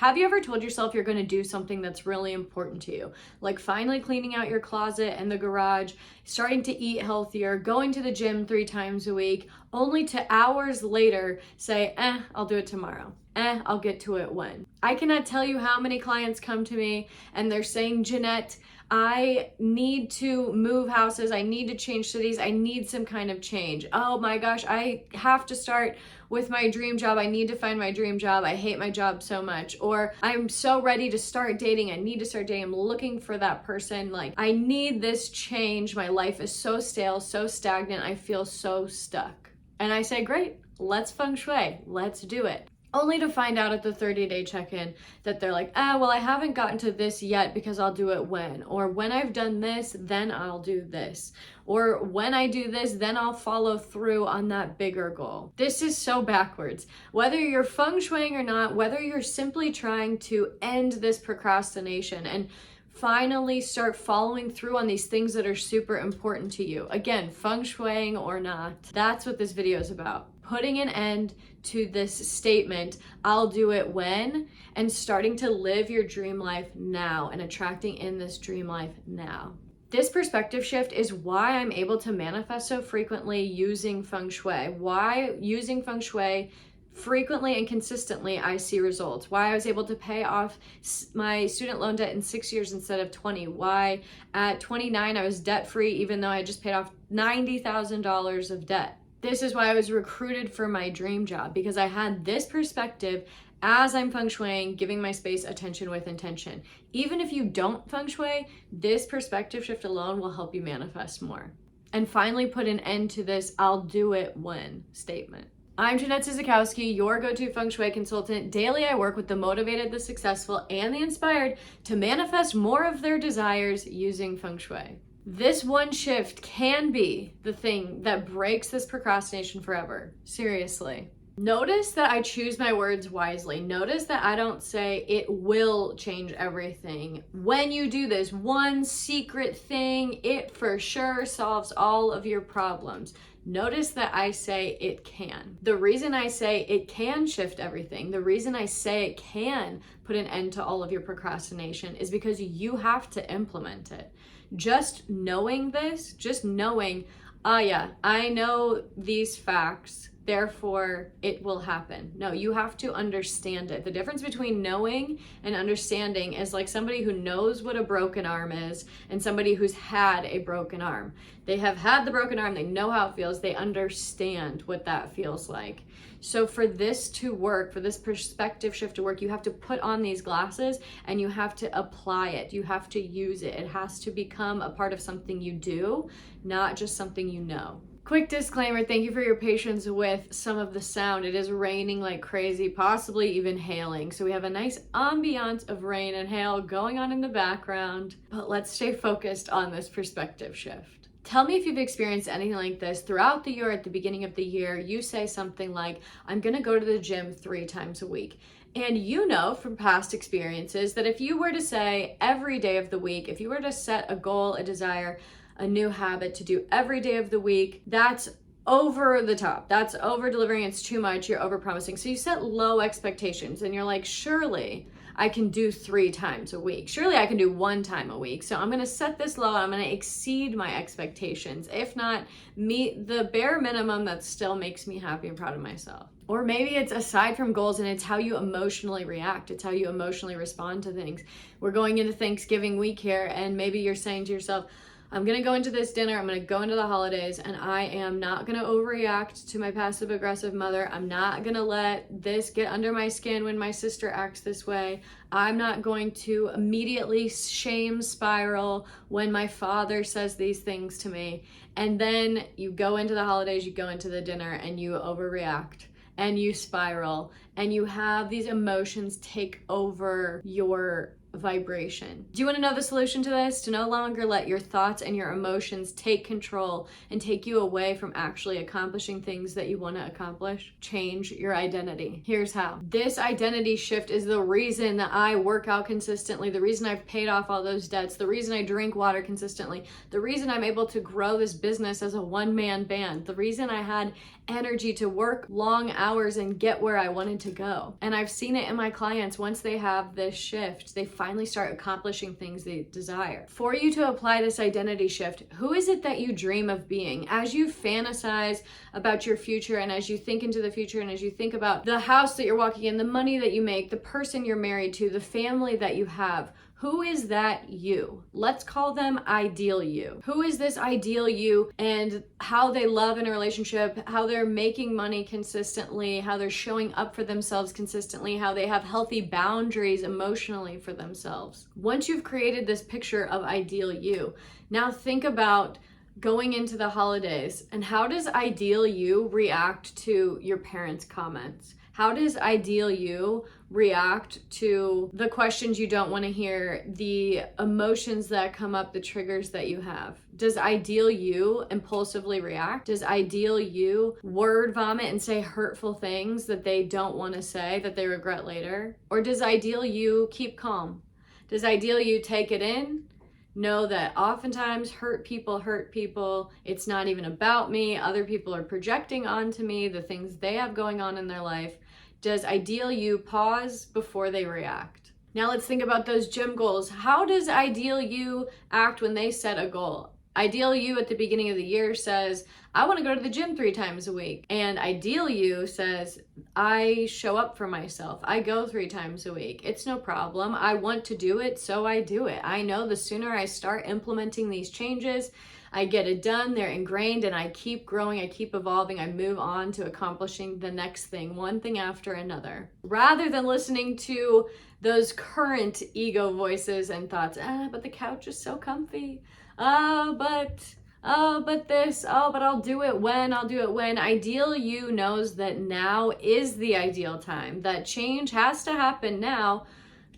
Have you ever told yourself you're going to do something that's really important to you? Like finally cleaning out your closet and the garage, starting to eat healthier, going to the gym 3 times a week, only to hours later say, I'll do it tomorrow. I'll get to it when. I cannot tell you how many clients come to me and they're saying, Jeanette, I need to move houses. I need to change cities. I need some kind of change. Oh my gosh, I have to start with my dream job. I need to find my dream job. I hate my job so much. Or I'm so ready to start dating. I need to start dating. I'm looking for that person. Like, I need this change. My life is so stale, so stagnant. I feel so stuck. And I say, great, let's feng shui. Let's do it. Only to find out at the 30-day check-in that they're like, well, I haven't gotten to this yet because I'll do it when. Or when I've done this, then I'll do this. Or when I do this, then I'll follow through on that bigger goal. This is so backwards. Whether you're feng shuiing or not, whether you're simply trying to end this procrastination and finally start following through on these things that are super important to you. Again, feng shuiing or not, that's what this video is about. Putting an end to this statement, I'll do it when, and starting to live your dream life now and attracting in this dream life now. This perspective shift is why I'm able to manifest so frequently using feng shui. Why using feng shui frequently and consistently I see results. Why I was able to pay off my student loan debt in 6 years instead of 20. Why at 29 I was debt free even though I just paid off $90,000 of debt. This is why I was recruited for my dream job, because I had this perspective as I'm feng shuiing, giving my space attention with intention. Even if you don't feng shui, this perspective shift alone will help you manifest more. And finally put an end to this I'll do it when statement. I'm Jeanette Sizikowski, your go-to feng shui consultant. Daily I work with the motivated, the successful, and the inspired to manifest more of their desires using feng shui. This one shift can be the thing that breaks this procrastination forever. Seriously. Notice that I choose my words wisely. Notice that I don't say it will change everything. When you do this one secret thing, it for sure solves all of your problems. Notice that I say it can. The reason I say it can shift everything, the reason I say it can put an end to all of your procrastination is because you have to implement it. Just knowing this, just knowing, I know these facts, therefore it will happen. No, you have to understand it. The difference between knowing and understanding is like somebody who knows what a broken arm is and somebody who's had a broken arm. They have had the broken arm, they know how it feels, they understand what that feels like. So for this to work, for this perspective shift to work, you have to put on these glasses and you have to apply it. You have to use it. It has to become a part of something you do, not just something you know. Quick disclaimer, thank you for your patience with some of the sound. It is raining like crazy, possibly even hailing. So we have a nice ambiance of rain and hail going on in the background, but let's stay focused on this perspective shift. Tell me if you've experienced anything like this throughout the year. At the beginning of the year, you say something like, I'm gonna go to the gym 3 times a week. And you know from past experiences that if you were to say every day of the week, if you were to set a goal, a desire, a new habit to do every day of the week, that's over the top. That's over delivering. It's too much. You're over promising. So you set low expectations and you're like, surely I can do 3 times a week. Surely I can do 1 time a week. So I'm going to set this low and I'm going to exceed my expectations. If not, meet the bare minimum that still makes me happy and proud of myself. Or maybe it's aside from goals and it's how you emotionally react. It's how you emotionally respond to things. We're going into Thanksgiving week here and maybe you're saying to yourself, I'm gonna go into this dinner, I'm gonna go into the holidays, and I am not gonna overreact to my passive aggressive mother. I'm not gonna let this get under my skin when my sister acts this way. I'm not going to immediately shame spiral when my father says these things to me. And then you go into the holidays, you go into the dinner, and you overreact. And you spiral, and you have these emotions take over your vibration. Do you want to know the solution to this? To no longer let your thoughts and your emotions take control and take you away from actually accomplishing things that you want to accomplish? Change your identity. Here's how. This identity shift is the reason that I work out consistently, the reason I've paid off all those debts, the reason I drink water consistently, the reason I'm able to grow this business as a one-man band, the reason I had energy to work long hours and get where I wanted to go. And I've seen it in my clients. Once they have this shift, they finally start accomplishing things they desire. For you to apply this identity shift, who is it that you dream of being? As you fantasize about your future, and as you think into the future, and as you think about the house that you're walking in, the money that you make, the person you're married to, the family that you have, who is that you? Let's call them ideal you. Who is this ideal you, and how they love in a relationship, how they're making money consistently, how they're showing up for themselves consistently, how they have healthy boundaries emotionally for themselves. Once you've created this picture of ideal you, now think about going into the holidays, and how does ideal you react to your parents' comments? How does ideal you react to the questions you don't want to hear, the emotions that come up, the triggers that you have? Does ideal you impulsively react? Does ideal you word vomit and say hurtful things that they don't want to say, that they regret later? Or does ideal you keep calm? Does ideal you take it in? Know that oftentimes hurt people. It's not even about me. Other people are projecting onto me the things they have going on in their life. Does ideal you pause before they react? Now let's think about those gym goals. How does ideal you act when they set a goal? Ideal you at the beginning of the year says, I want to go to the gym 3 times a week. And ideal you says, I show up for myself. I go 3 times a week. It's no problem. I want to do it, so I do it. I know the sooner I start implementing these changes, I get it done, they're ingrained, and I keep growing, I keep evolving, I move on to accomplishing the next thing, one thing after another. Rather than listening to those current ego voices and thoughts, but the couch is so comfy. But this, but I'll do it when. Ideal you knows that now is the ideal time, that change has to happen now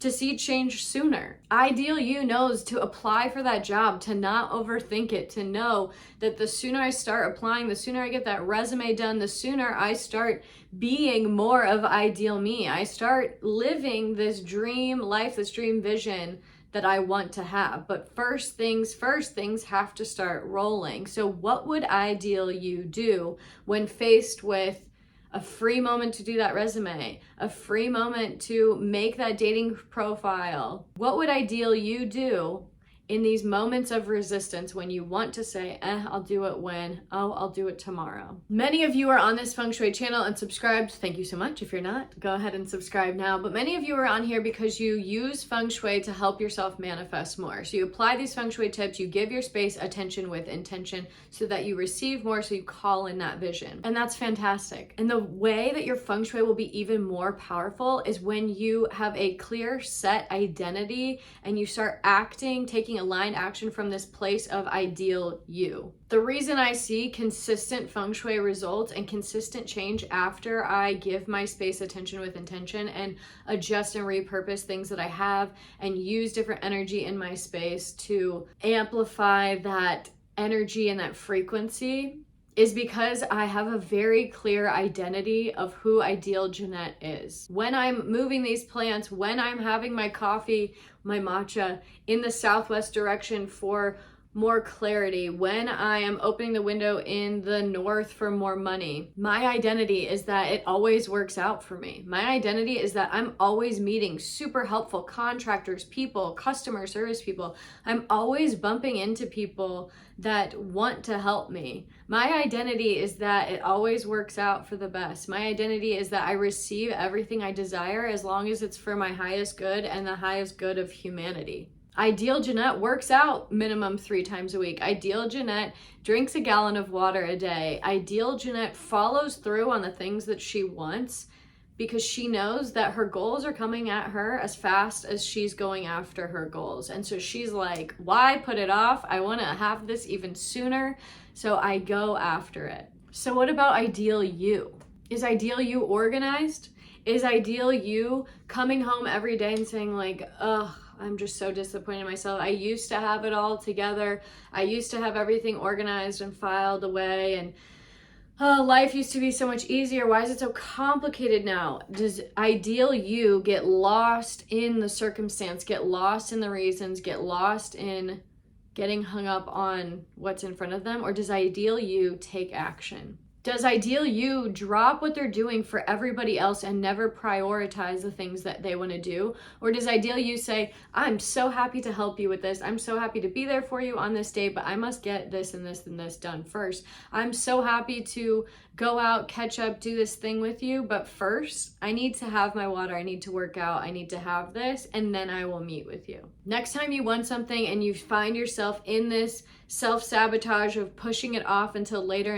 to see change sooner. Ideal you knows to apply for that job, to not overthink it, to know that the sooner I start applying, the sooner I get that resume done, the sooner I start being more of ideal me. I start living this dream life, this dream vision that I want to have. But first things have to start rolling. So what would ideal you do when faced with a free moment to do that resume, a free moment to make that dating profile? What would ideal you do in these moments of resistance when you want to say, I'll do it when, I'll do it tomorrow? Many of you are on this Feng Shui channel and subscribed. Thank you so much. If you're not, go ahead and subscribe now. But many of you are on here because you use Feng Shui to help yourself manifest more. So you apply these Feng Shui tips, you give your space attention with intention so that you receive more, so you call in that vision. And that's fantastic. And the way that your Feng Shui will be even more powerful is when you have a clear set identity and you start acting, taking aligned action from this place of ideal you. The reason I see consistent Feng Shui results and consistent change after I give my space attention with intention and adjust and repurpose things that I have and use different energy in my space to amplify that energy and that frequency is because I have a very clear identity of who ideal Jeanette is. When I'm moving these plants, when I'm having my coffee, my matcha in the southwest direction for more clarity, when I am opening the window in the north for more money, my identity is that it always works out for me. My identity is that I'm always meeting super helpful contractors, people, customer service people. I'm always bumping into people that want to help me. My identity is that it always works out for the best. My identity is that I receive everything I desire as long as it's for my highest good and the highest good of humanity. Ideal Jeanette works out minimum 3 times a week. Ideal Jeanette drinks a gallon of water a day. Ideal Jeanette follows through on the things that she wants because she knows that her goals are coming at her as fast as she's going after her goals. And so she's like, why put it off? I want to have this even sooner, so I go after it. So what about ideal you? Is ideal you organized? Is ideal you coming home every day and saying like, ugh, I'm just so disappointed in myself. I used to have it all together. I used to have everything organized and filed away, and life used to be so much easier. Why is it so complicated now? Does ideal you get lost in the circumstance, get lost in the reasons, get lost in getting hung up on what's in front of them? Or does ideal you take action? Does ideal you drop what they're doing for everybody else and never prioritize the things that they want to do? Or does ideal you say, I'm so happy to help you with this. I'm so happy to be there for you on this day, but I must get this and this and this done first. I'm so happy to go out, catch up, do this thing with you, but first I need to have my water. I need to work out. I need to have this, and then I will meet with you. Next time you want something and you find yourself in this self-sabotage of pushing it off until later,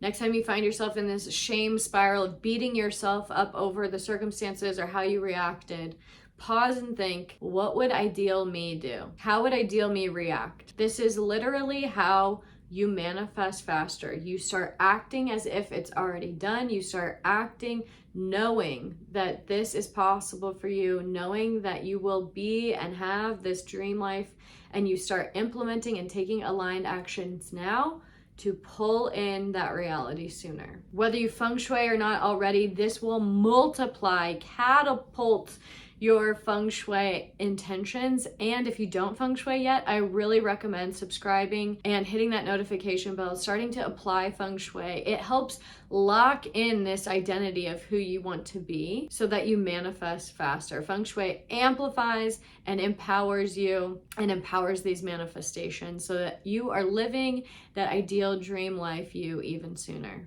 next time you find yourself in this shame spiral of beating yourself up over the circumstances or how you reacted, pause and think, what would ideal me do? How would ideal me react? This is literally how you manifest faster. You start acting as if it's already done. You start acting knowing that this is possible for you, knowing that you will be and have this dream life, and you start implementing and taking aligned actions now to pull in that reality sooner. Whether you feng shui or not already, this will multiply, catapult your feng shui intentions. And if you don't feng shui yet, I really recommend subscribing and hitting that notification bell, starting to apply feng shui. It helps lock in this identity of who you want to be so that you manifest faster. Feng shui amplifies and empowers you and empowers these manifestations so that you are living that ideal dream life you even sooner.